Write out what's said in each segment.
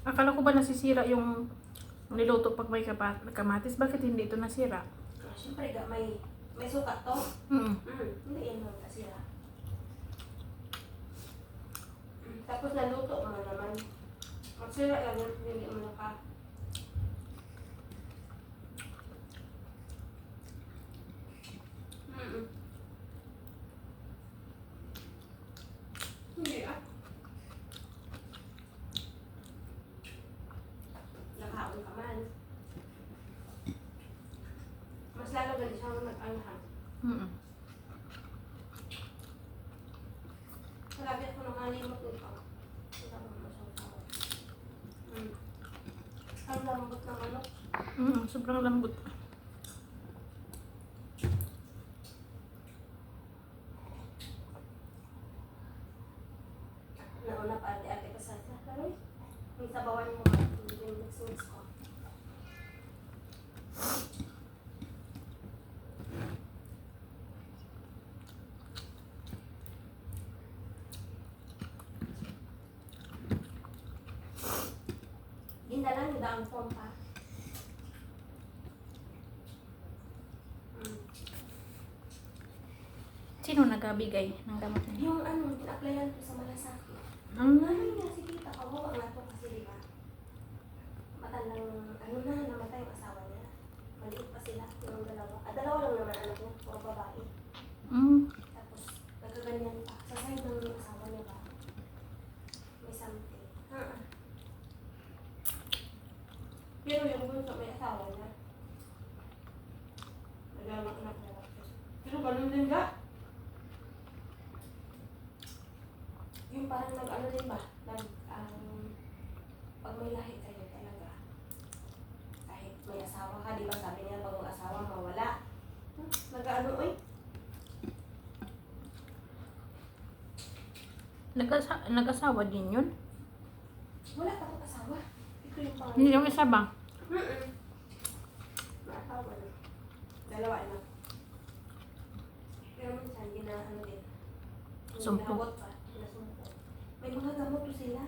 Akala ko ba nasisira yung niluto pag may kamatis? Bakit hindi ito nasira? Siyempre, may sukat to. Hindi yan mga kasira. Tapos naluto mo naman. Masira lang yun, hindi mo naka. Hindi ah. Nakaon ka man. Mas lalo ganit siyang nag-anghang. Marami ako nakalimot nito. Hindi ako masasawa. Ang lambot ng manok. Sobrang lambot. Nauna pa ate ka sa karoy. Yung sabawan mo yung mix ko. Gindalan yung daang pompa. Sino nagabigay ng gamot niya? Yung pinaplayan ko sa malasakit. Namin nga si tita, kawawa nga to kasi diba? Matandang, namatay yung asawa niya. Maliit pa sila, yung dalawa. Dalawa lang naman anak niya, puro babae. Tapos, nagkaganyan pa. Sa side ng asawa niya ba? May something. Pero yung bunso may asawa niya. Nagamak na. Pero ganun din ba? Yung parang nag-ano din ba? Pag may lahi kayo talaga. Kahit may asawa ka, di ba sabi niya pag may asawa mawala. Nag-ano oy? Nag-asawa din yun? Wala pa akong asawa. Ito yung pangalan. Hindi yung isa ba? Naasawa na. Dalawa na. Pero minsan, ginaano din. Sumpok. Ginawot pa. Ginasumpok. May mga gamot to sila.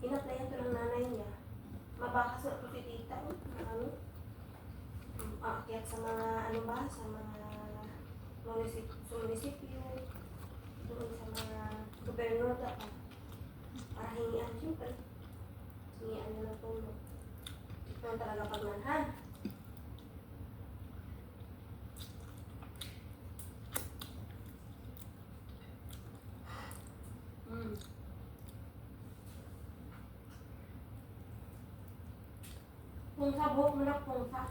Inaplayan to ng nanay niya. Mabakas na to si tita. Aakyat sa mga sa mga munisipyo. Doon sa mga gobernador dapat. Para hingian siyempre. Hingian nyo ng tulong. Ito talaga pagmanhan. Pungsa, buhok mo na pungsa.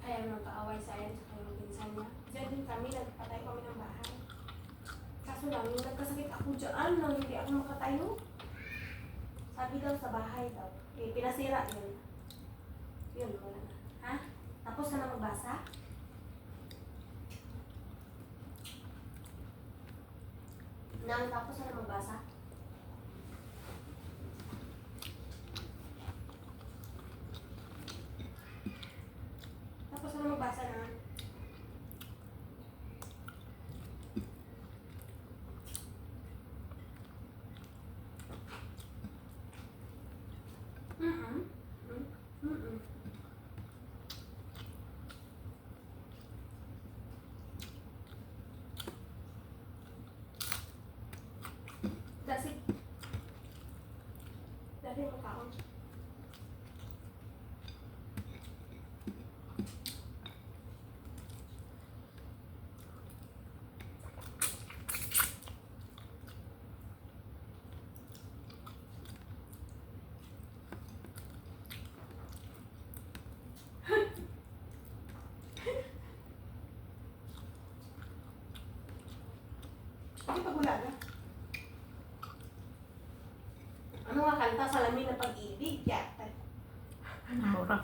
Kaya nang kaaway sa ayan sa kanyang pinsan niya. Diyan din kami, nagpatay kami ng bahay. Kaso lang, yung nagkasakit ako dyan, nang hindi ako makatayo. Sabi daw sa bahay daw. Pinasira yun. Yun, wala na. Ha? Tapos ka na magbasa? Nang tapos ka na magbasa? Tapos ka na magbasa na? That's it. Dali mo kaon. Hindi pa gulaga. Ano nga kanta sa lamin na pag-ibig? Yata. Mura.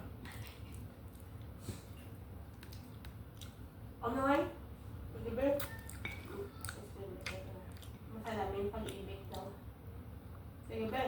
Ano ay? Pag-ibig? Masalamin pag-ibig daw. Sige, be.